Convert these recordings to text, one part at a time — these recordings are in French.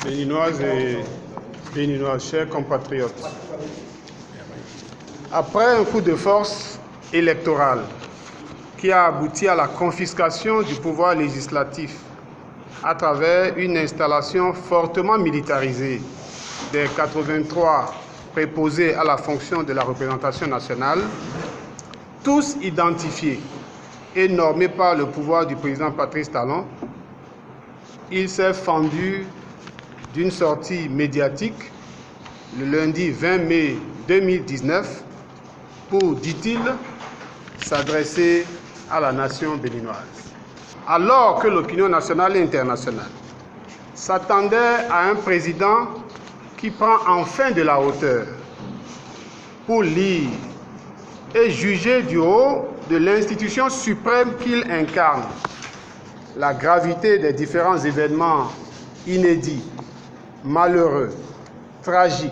Béninoises et Béninois, chers compatriotes. Après un coup de force électoral qui a abouti à la confiscation du pouvoir législatif à travers une installation fortement militarisée des 83 préposés à la fonction de la représentation nationale, tous identifiés et normés par le pouvoir du président Patrice Talon, il s'est fendu d'une sortie médiatique le lundi 20 mai 2019 pour, dit-il, s'adresser à la nation béninoise. Alors que l'opinion nationale et internationale s'attendait à un président qui prend enfin de la hauteur pour lire et juger du haut de l'institution suprême qu'il incarne la gravité des différents événements inédits, malheureux, tragiques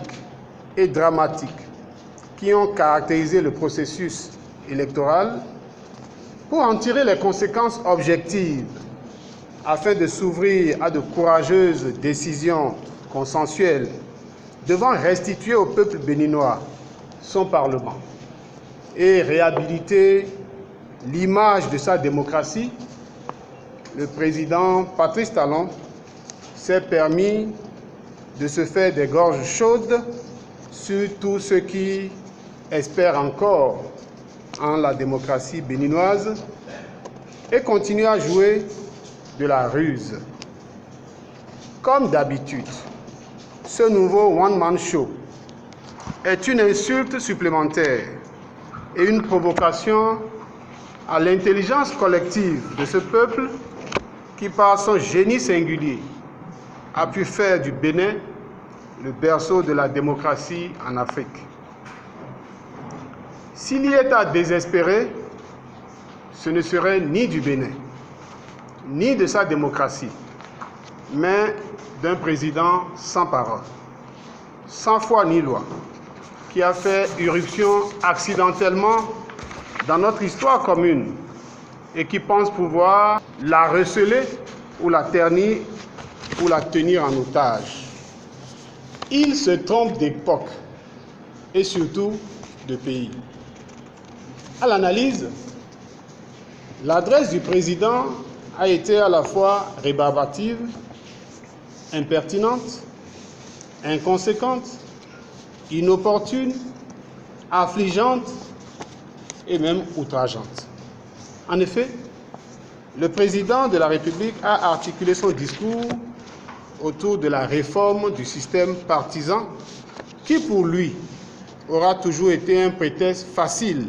et dramatiques qui ont caractérisé le processus électoral, pour en tirer les conséquences objectives afin de s'ouvrir à de courageuses décisions consensuelles devant restituer au peuple béninois son Parlement et réhabiliter l'image de sa démocratie, le président Patrice Talon s'est permis de se faire des gorges chaudes sur tous ceux qui espèrent encore en la démocratie béninoise et continue à jouer de la ruse. Comme d'habitude, ce nouveau one-man show est une insulte supplémentaire et une provocation à l'intelligence collective de ce peuple qui, par son génie singulier, a pu faire du Bénin le berceau de la démocratie en Afrique. S'il y est à désespérer, ce ne serait ni du Bénin, ni de sa démocratie, mais d'un président sans parole, sans foi ni loi, qui a fait irruption accidentellement dans notre histoire commune et qui pense pouvoir la receler ou la ternir ou la tenir en otage. Il se trompe d'époque et surtout de pays. À l'analyse, l'adresse du président a été à la fois rébarbative, impertinente, inconséquente, inopportune, affligeante et même outrageante. En effet, le président de la République a articulé son discours autour de la réforme du système partisan qui, pour lui, aura toujours été un prétexte facile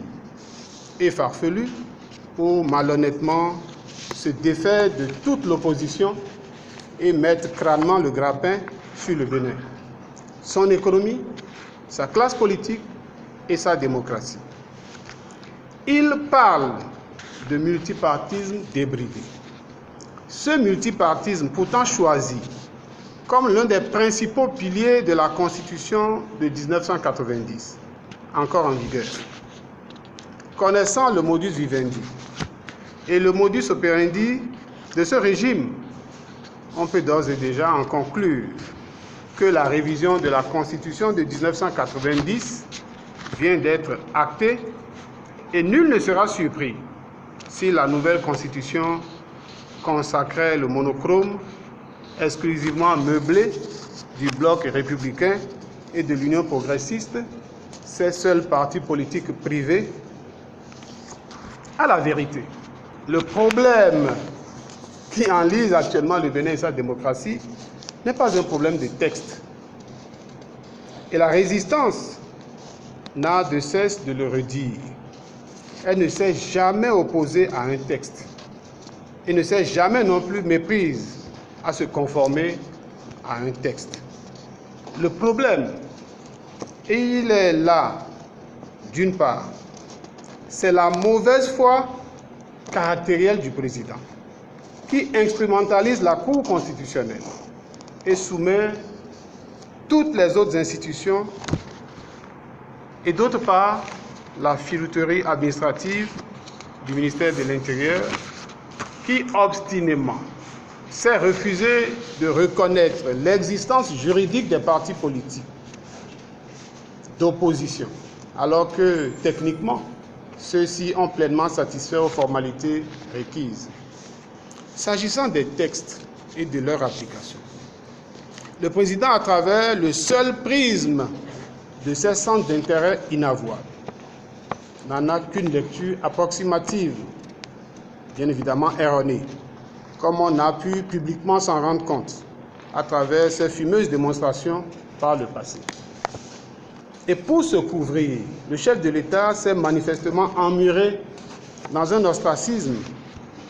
et farfelu pour malhonnêtement se défaire de toute l'opposition et mettre crânement le grappin sur le Bénin, son économie, sa classe politique et sa démocratie. Il parle de multipartisme débridé. Ce multipartisme pourtant choisi comme l'un des principaux piliers de la Constitution de 1990, encore en vigueur. Connaissant le modus vivendi et le modus operandi de ce régime, on peut d'ores et déjà en conclure que la révision de la Constitution de 1990 vient d'être actée et nul ne sera surpris si la nouvelle Constitution consacrait le monochrome exclusivement meublé du bloc républicain et de l'Union progressiste, ces seuls partis politiques privés. À la vérité, le problème qui enlise actuellement le Bénin et sa démocratie n'est pas un problème de texte. Et la résistance n'a de cesse de le redire. Elle ne s'est jamais opposée à un texte et ne s'est jamais non plus méprise à se conformer à un texte. Le problème, et il est là, d'une part, c'est la mauvaise foi caractérielle du président, qui instrumentalise la Cour constitutionnelle et soumet toutes les autres institutions, et d'autre part, la filouterie administrative du ministère de l'Intérieur, qui obstinément s'est refusé de reconnaître l'existence juridique des partis politiques d'opposition, alors que techniquement, ceux-ci ont pleinement satisfait aux formalités requises. S'agissant des textes et de leur application, le président, à travers le seul prisme de ces centres d'intérêt inavouables, n'en a qu'une lecture approximative, bien évidemment erronée, comme on a pu publiquement s'en rendre compte à travers ces fumeuses démonstrations par le passé. Et pour se couvrir, le chef de l'État s'est manifestement emmuré dans un ostracisme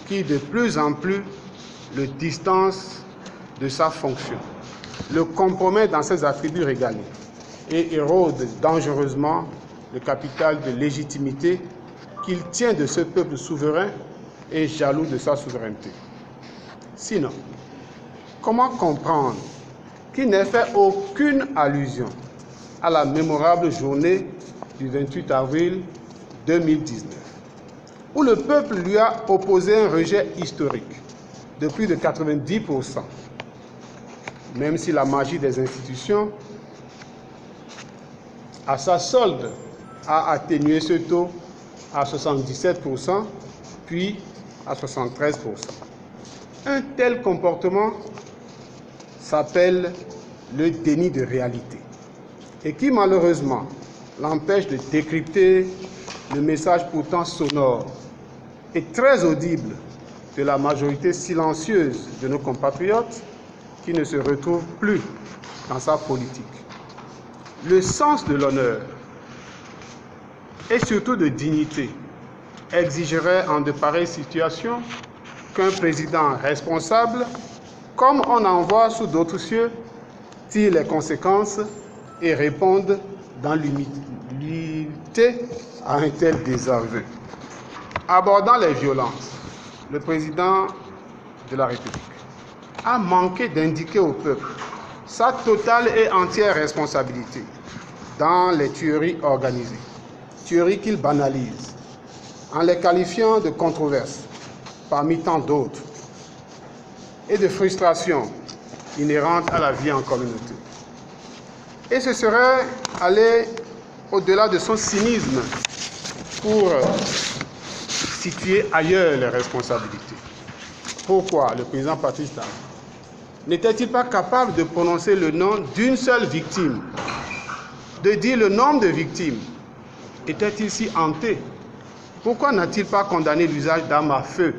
qui de plus en plus le distance de sa fonction, le compromet dans ses attributs régaliens et érode dangereusement le capital de légitimité qu'il tient de ce peuple souverain et jaloux de sa souveraineté. Sinon, comment comprendre qu'il n'ait fait aucune allusion à la mémorable journée du 28 avril 2019, où le peuple lui a opposé un rejet historique de plus de 90%, même si la magie des institutions, à sa solde, a atténué ce taux à 77%, puis à 73%. Un tel comportement s'appelle le déni de réalité et qui malheureusement l'empêche de décrypter le message pourtant sonore et très audible de la majorité silencieuse de nos compatriotes qui ne se retrouvent plus dans sa politique. Le sens de l'honneur et surtout de dignité exigerait en de pareilles situations qu'un président responsable, comme on en voit sous d'autres cieux, tire les conséquences et réponde dans l'humilité à un tel désaveu. Abordant les violences, le président de la République a manqué d'indiquer au peuple sa totale et entière responsabilité dans les tueries organisées, tueries qu'il banalise, en les qualifiant de controverses parmi tant d'autres et de frustrations inhérentes à la vie en communauté. Et ce serait aller au-delà de son cynisme pour situer ailleurs les responsabilités. Pourquoi le président Patrice Talon n'était-il pas capable de prononcer le nom d'une seule victime, de dire le nombre de victimes? Était-il si hanté? Pourquoi n'a-t-il pas condamné l'usage d'armes à feu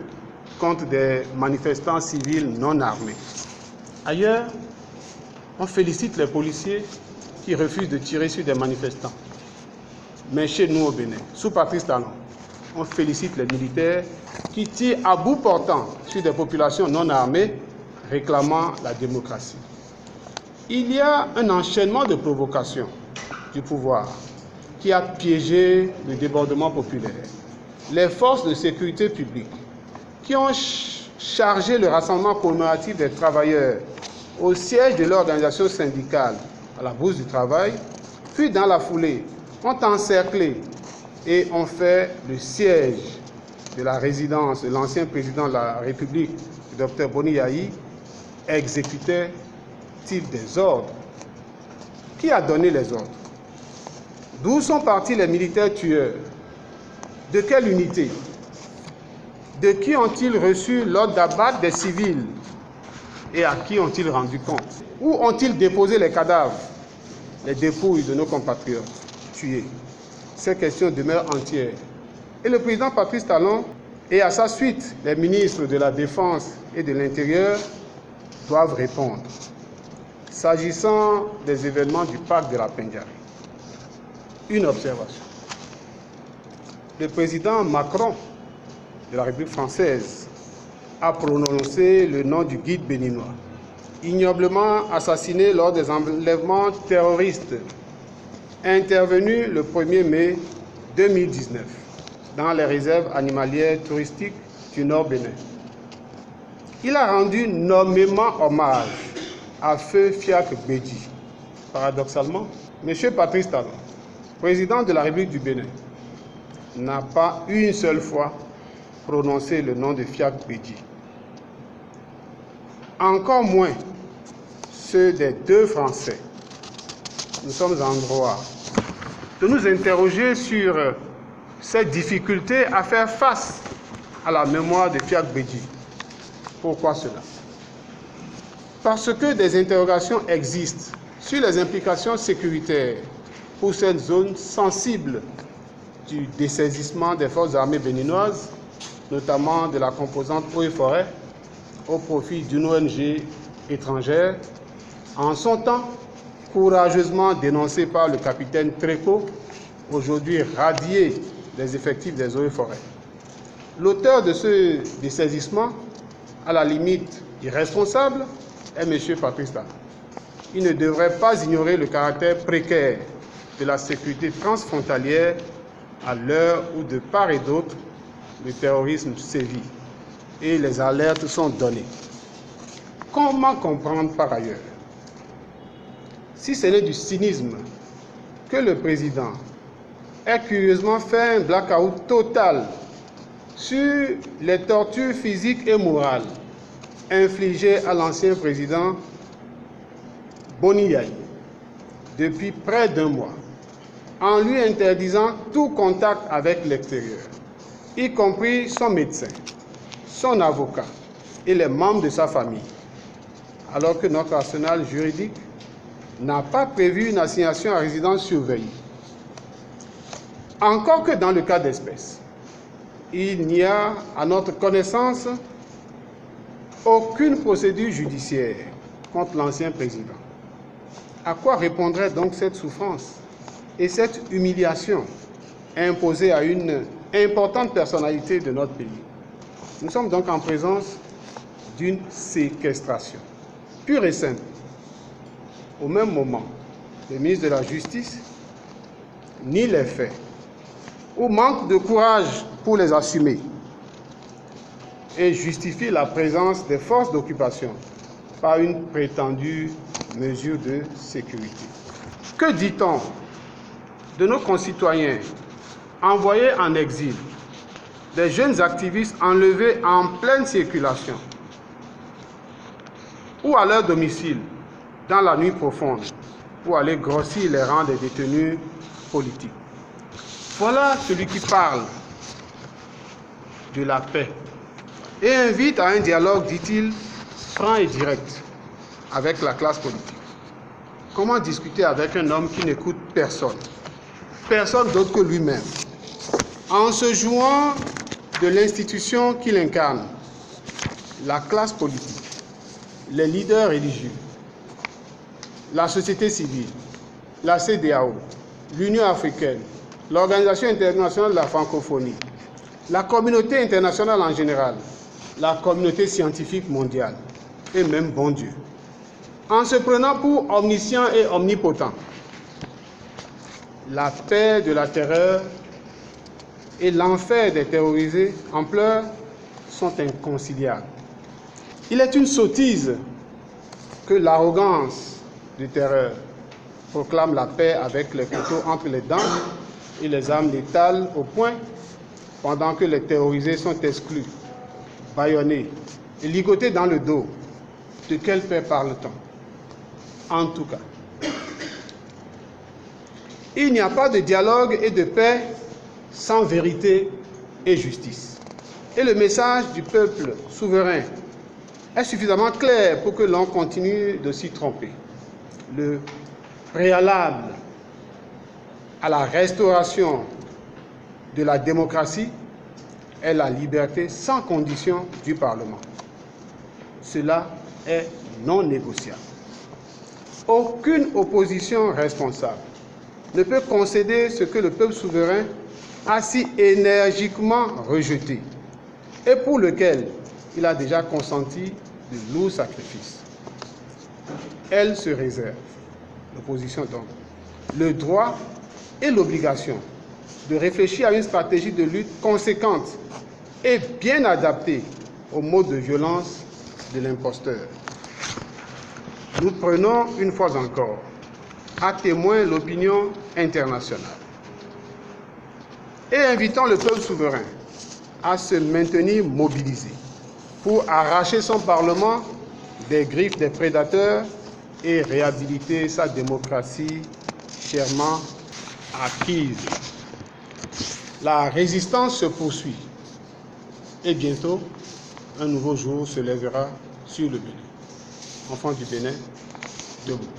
contre des manifestants civils non armés? Ailleurs, on félicite les policiers qui refusent de tirer sur des manifestants. Mais chez nous au Bénin, sous Patrice Talon, on félicite les militaires qui tirent à bout portant sur des populations non armées réclamant la démocratie. Il y a un enchaînement de provocations du pouvoir qui a piégé le débordement populaire. Les forces de sécurité publique qui ont chargé le rassemblement commémoratif des travailleurs au siège de l'organisation syndicale à la Bourse du Travail, puis dans la foulée, ont encerclé et ont fait le siège de la résidence de l'ancien président de la République, le Dr Boni Yayi, exécutait-il des ordres? Qui a donné les ordres? D'où sont partis les militaires tueurs? De quelle unité? De qui ont-ils reçu l'ordre d'abattre des civils? Et à qui ont-ils rendu compte? Où ont-ils déposé les cadavres, les dépouilles de nos compatriotes tués? Ces questions demeurent entières. Et le président Patrice Talon et à sa suite les ministres de la Défense et de l'Intérieur doivent répondre. S'agissant des événements du parc de la Pendjari, une observation. Le président Macron de la République française a prononcé le nom du guide béninois, ignoblement assassiné lors des enlèvements terroristes intervenus le 1er mai 2019 dans les réserves animalières touristiques du Nord Bénin. Il a rendu nommément hommage à Feu Fiacre Bédji. Paradoxalement, M. Patrice Talon, président de la République du Bénin, n'a pas une seule fois prononcé le nom de Fiacre Bédji. encore moins ceux des deux Français, nous sommes en droit de nous interroger sur cette difficulté à faire face à la mémoire de Fiacre Bédji. Pourquoi cela? Parce que des interrogations existent sur les implications sécuritaires pour cette zone sensible du dessaisissement des forces armées béninoises, notamment de la composante eaux et forêts, au profit d'une ONG étrangère, en son temps courageusement dénoncée par le capitaine Tréco, aujourd'hui radié des effectifs des eaux et forêts. L'auteur de ce dessaisissement, à la limite irresponsable, est M. Patrice Talon. Il ne devrait pas ignorer le caractère précaire de la sécurité transfrontalière à l'heure où, de part et d'autre, le terrorisme sévit et les alertes sont données. Comment comprendre par ailleurs, si ce n'est du cynisme, que le président ait curieusement fait un blackout total sur les tortures physiques et morales infligées à l'ancien président Boni Yayi depuis près d'un mois, en lui interdisant tout contact avec l'extérieur, y compris son médecin, son avocat et les membres de sa famille, alors que notre arsenal juridique n'a pas prévu une assignation à résidence surveillée. Encore que dans le cas d'espèce, il n'y a, à notre connaissance, aucune procédure judiciaire contre l'ancien président. À quoi répondrait donc cette souffrance et cette humiliation imposée à une importante personnalité de notre pays? Nous sommes donc en présence d'une séquestration pure et simple. Au même moment, le ministre de la Justice nie les faits ou manque de courage pour les assumer et justifie la présence des forces d'occupation par une prétendue mesure de sécurité. Que dit-on de nos concitoyens envoyés en exil, des jeunes activistes enlevés en pleine circulation ou à leur domicile dans la nuit profonde pour aller grossir les rangs des détenus politiques? Voilà celui qui parle de la paix et invite à un dialogue, dit-il, franc et direct avec la classe politique. Comment discuter avec un homme qui n'écoute personne, personne d'autre que lui-même, en se jouant de l'institution qu'il incarne, la classe politique, les leaders religieux, la société civile, la CEDEAO, l'Union africaine, l'Organisation internationale de la francophonie, la communauté internationale en général, la communauté scientifique mondiale et même bon Dieu, en se prenant pour omniscient et omnipotent. La paix de la terreur et l'enfer des terrorisés en pleurs sont inconciliables. Il est une sottise que l'arrogance du terreur proclame la paix avec les couteaux entre les dents et les armes létales au poing, pendant que les terrorisés sont exclus, bâillonnés et ligotés dans le dos. De quelle paix parle-t-on? En tout cas, il n'y a pas de dialogue et de paix sans vérité et justice. Et le message du peuple souverain est suffisamment clair pour que l'on continue de s'y tromper. Le préalable à la restauration de la démocratie est la liberté sans condition du Parlement. Cela est non négociable. Aucune opposition responsable ne peut concéder ce que le peuple souverain a si énergiquement rejeté et pour lequel il a déjà consenti de lourds sacrifices. Elle se réserve, l'opposition donc, le droit et l'obligation de réfléchir à une stratégie de lutte conséquente et bien adaptée au mode de violence de l'imposteur. Nous prenons une fois encore à témoin l'opinion internationale et invitons le peuple souverain à se maintenir mobilisé pour arracher son Parlement des griffes des prédateurs et réhabiliter sa démocratie chèrement acquise. La résistance se poursuit et bientôt un nouveau jour se lèvera sur le Bénin. Enfants du Bénin, debout.